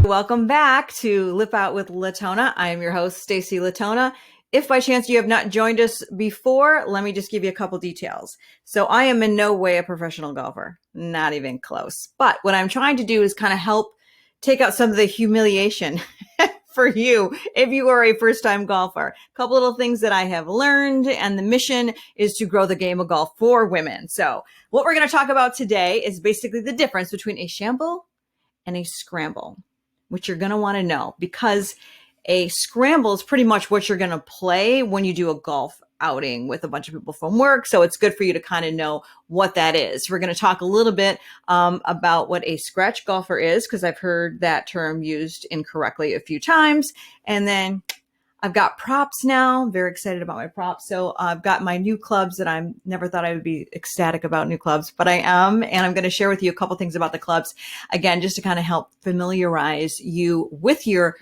Welcome back to Lip Out with Latona. I am your host, Stacy Latona. If by chance you have not joined us before, let me just give you a couple details. So I am in no way a professional golfer, not even close. But what I'm trying to do is kind of help take out some of the humiliation for you if you are a first-time golfer. A couple little things that I have learned, and the mission is to grow the game of golf for women. So what we're going to talk about today is basically the difference between a shamble and a scramble, which you're going to want to know, because a scramble is pretty much what you're going to play when you do a golf outing with a bunch of people from work. So it's good for you to kind of know what that is. We're going to talk a little bit about what a scratch golfer is, because I've heard that term used incorrectly a few times. And then I've got props now. I'm very excited about my props. So I've got my new clubs that I never thought I would be ecstatic about new clubs, but I am. And I'm going to share with you a couple things about the clubs, again, just to kind of help familiarize you with your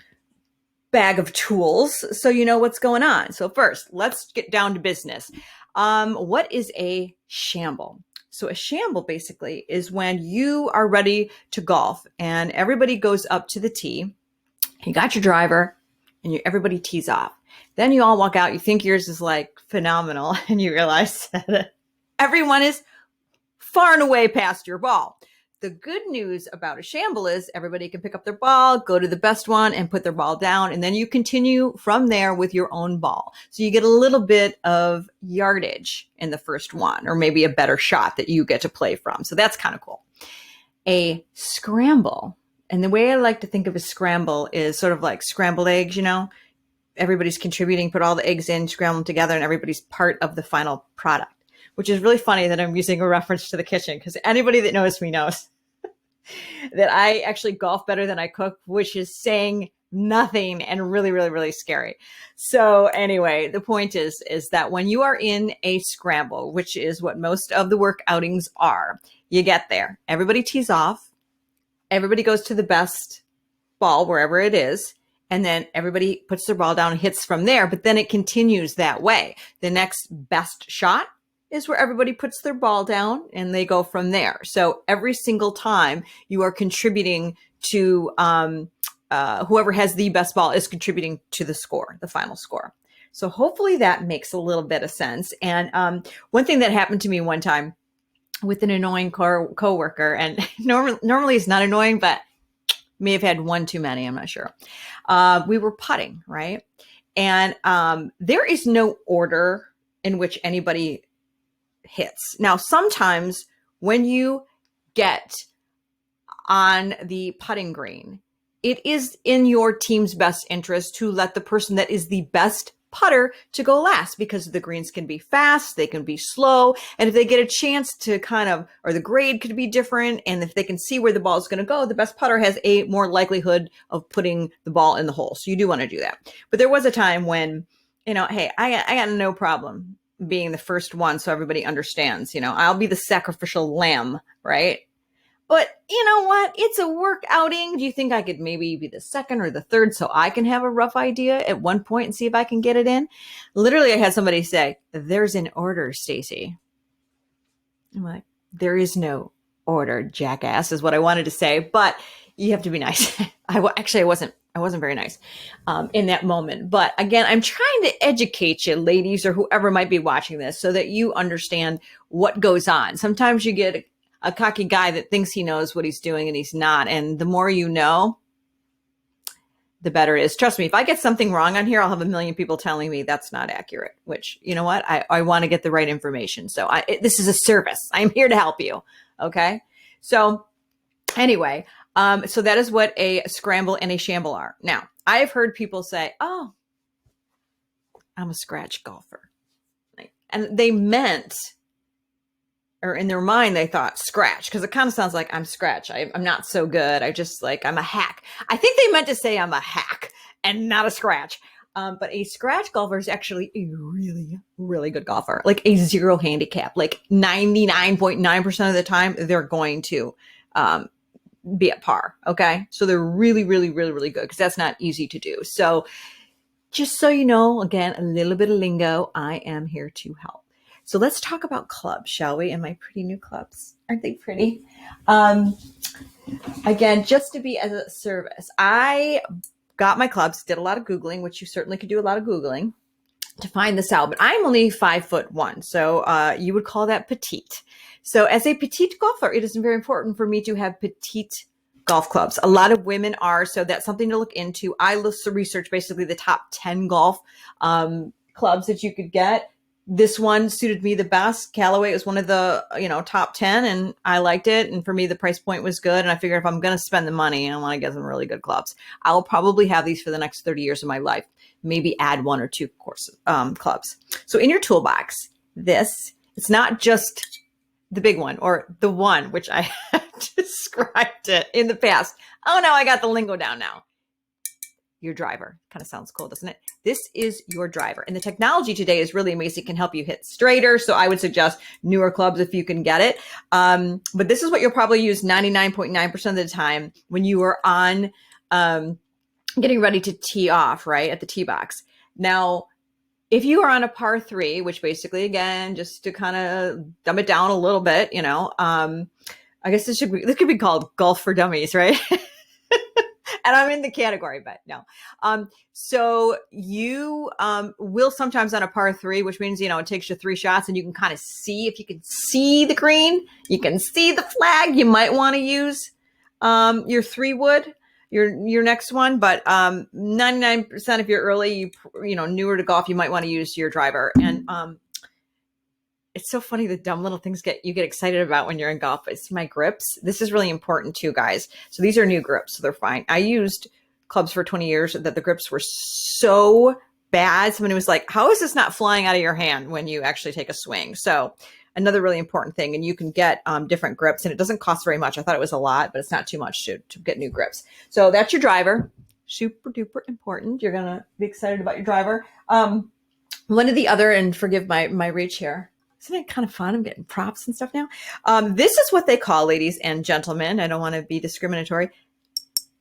bag of tools so you know what's going on. So first, let's get down to business. What is a shamble? So a shamble basically is when you are ready to golf and everybody goes up to the tee. You got your driver and everybody tees off. Then you all walk out. You think yours is like phenomenal and you realize that everyone is far and away past your ball. The good news about a shamble is everybody can pick up their ball, go to the best one and put their ball down. And then you continue from there with your own ball. So you get a little bit of yardage in the first one, or maybe a better shot that you get to play from. So that's kind of cool. A scramble. And the way I like to think of a scramble is sort of like scrambled eggs, you know, everybody's contributing, put all the eggs in, scramble them together, and everybody's part of the final product, which is really funny that I'm using a reference to the kitchen, because anybody that knows me knows that I actually golf better than I cook, which is saying nothing and really, really, really scary. So anyway, the point is that when you are in a scramble, which is what most of the work outings are, you get there, everybody tees off, everybody goes to the best ball, wherever it is, and then everybody puts their ball down and hits from there, but then it continues that way. The next best shot is where everybody puts their ball down and they go from there. So every single time you are contributing to whoever has the best ball is contributing to the score, the final score. So hopefully that makes a little bit of sense. And one thing that happened to me one time with an annoying coworker, and normally it's not annoying, but may have had one too many, I'm not sure. We were putting, right? And there is no order in which anybody hits. Now, sometimes when you get on the putting green, it is in your team's best interest to let the person that is the best putter to go last, because the greens can be fast, they can be slow, and if they get a chance to or the grade could be different, and if they can see where the ball is going to go, the best putter has a more likelihood of putting the ball in the hole. So you do want to do that. But there was a time when, hey, I got no problem being the first one, so everybody understands, I'll be the sacrificial lamb, right? But you know what? It's a work outing. Do you think I could maybe be the second or the third so I can have a rough idea at one point and see if I can get it in? Literally, I had somebody say, "There's an order, Stacy." I'm like, there is no order, jackass, is what I wanted to say, but you have to be nice. I wasn't very nice in that moment. But again, I'm trying to educate you, ladies, or whoever might be watching this, so that you understand what goes on. Sometimes you get a cocky guy that thinks he knows what he's doing and he's not. And the more you know, the better it is. Trust me, if I get something wrong on here, I'll have a million people telling me that's not accurate, which, you know what? I want to get the right information. So this is a service. I'm here to help you. Okay. So anyway, so that is what a scramble and a shamble are. Now, I have heard people say, "Oh, I'm a scratch golfer." And they meant, or in their mind, they thought scratch, because it kind of sounds like I'm scratch. I'm not so good. I'm a hack. I think they meant to say I'm a hack and not a scratch. But a scratch golfer is actually a really, really good golfer, like a zero handicap, like 99.9% of the time, they're going to be at par. Okay. So they're really, really, really, really good, because that's not easy to do. So just so you know, again, a little bit of lingo, I am here to help. So let's talk about clubs, shall we? And my pretty new clubs. Aren't they pretty? Again, just to be as a service, I got my clubs, did a lot of Googling, which you certainly could do a lot of Googling to find this out, but I'm only 5'1". So you would call that petite. So as a petite golfer, it is very important for me to have petite golf clubs. A lot of women are, so that's something to look into. I research basically the top 10 golf clubs that you could get. This one suited me the best. Callaway was one of the, top 10, and I liked it. And for me, the price point was good. And I figured if I'm going to spend the money, I want to get some really good clubs. I'll probably have these for the next 30 years of my life. Maybe add one or two clubs. So in your toolbox, it's not just the big one or the one, which I described it in the past. Oh no, I got the lingo down now. Your driver. Kind of sounds cool, doesn't it? This is your driver. And the technology today is really amazing. It can help you hit straighter. So I would suggest newer clubs if you can get it. But this is what you'll probably use 99.9% of the time when you are on getting ready to tee off, right, at the tee box. Now, if you are on a par 3, which basically, again, just to kind of dumb it down a little bit, I guess this could be called golf for dummies, right? And I'm in the category, but no. So you will sometimes on a par 3, which means, it takes you 3 shots and you can kind of see, if you can see the green, you can see the flag, you might want to use your 3-wood, your next one. But 99% if you're early, newer to golf, you might want to use your driver. And it's so funny, the dumb little things you get excited about when you're in golf. It's my grips. This is really important too, guys. So these are new grips, so they're fine. I used clubs for 20 years that the grips were so bad. Somebody was like, how is this not flying out of your hand when you actually take a swing? So another really important thing, and you can get different grips, and it doesn't cost very much. I thought it was a lot, but it's not too much to get new grips. So that's your driver. Super duper important. You're going to be excited about your driver. One of the other, and forgive my reach here. Isn't it kind of fun? I'm getting props and stuff now. This is what they call, ladies and gentlemen, I don't want to be discriminatory,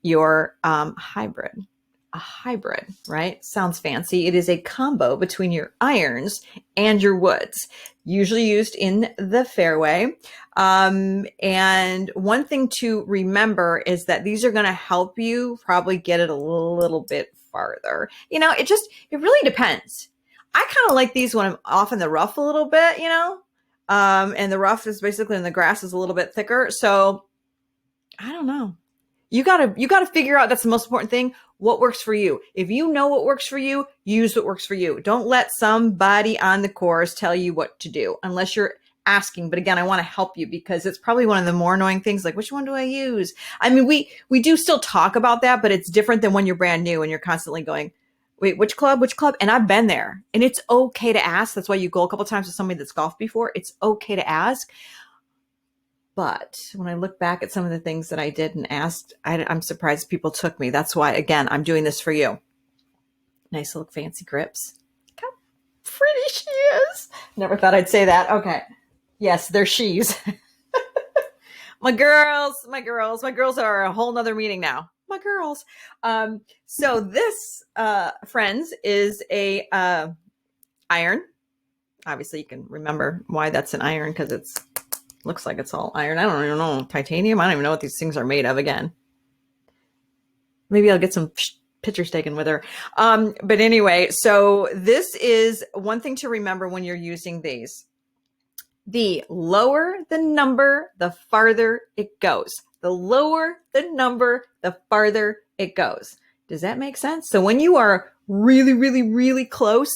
your hybrid. A hybrid, right? Sounds fancy. It is a combo between your irons and your woods, usually used in the fairway. And one thing to remember is that these are going to help you probably get it a little bit farther. It really depends. I kind of like these when I'm off in the rough a little bit, and the rough is basically, and the grass is a little bit thicker. So I don't know. You gotta figure out, that's the most important thing, what works for you. If you know what works for you, use what works for you. Don't let somebody on the course tell you what to do unless you're asking. But again, I want to help you because it's probably one of the more annoying things, like, which one do I use? I mean, we do still talk about that, but it's different than when you're brand new and you're constantly going, wait, which club? And I've been there, and it's okay to ask. That's why you go a couple of times with somebody that's golfed before. It's okay to ask. But when I look back at some of the things that I did and asked, I'm surprised people took me. That's why, again, I'm doing this for you. Nice little fancy grips. Look how pretty she is. Never thought I'd say that. Okay. Yes, they're she's. My girls are a whole nother meeting now. My girls. So this, friends, is a iron. Obviously, you can remember why that's an iron because looks like it's all iron. I don't even know. Titanium. I don't even know what these things are made of again. Maybe I'll get some pictures taken with her. But anyway, so this is one thing to remember when you're using these. The lower the number, the farther it goes. The lower the number, the farther it goes. Does that make sense? So when you are really, really, really close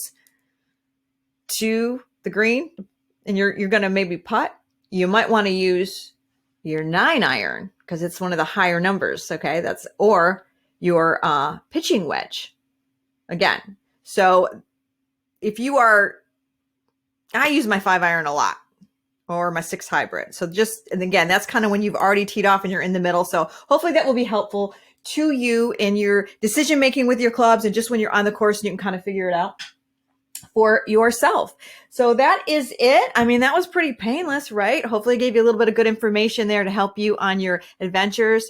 to the green and you're going to maybe putt, you might want to use your 9 iron because it's one of the higher numbers. Okay. Or your pitching wedge again. So if you I use my 5 iron a lot, or my 6 hybrid. So and again, that's kind of when you've already teed off and you're in the middle. So hopefully that will be helpful to you in your decision-making with your clubs and just when you're on the course and you can kind of figure it out for yourself. So that is it. I mean, that was pretty painless, right? Hopefully I gave you a little bit of good information there to help you on your adventures,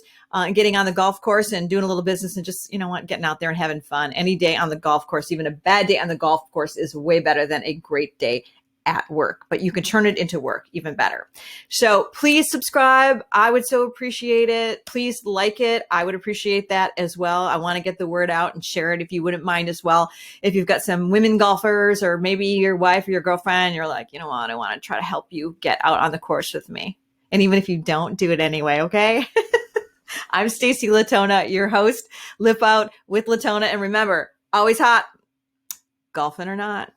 getting on the golf course and doing a little business and just, getting out there and having fun. Any day on the golf course, even a bad day on the golf course is way better than a great day at work, but you can turn it into work even better. So please subscribe. I would so appreciate it. Please like it. I would appreciate that as well. I want to get the word out and share it if you wouldn't mind as well. If you've got some women golfers or maybe your wife or your girlfriend, you're like, you know what, I want to try to help you get out on the course with me. And even if you don't, do it anyway, okay? I'm Stacy Latona, your host. Lip out with Latona. And remember, always hot, golfing or not.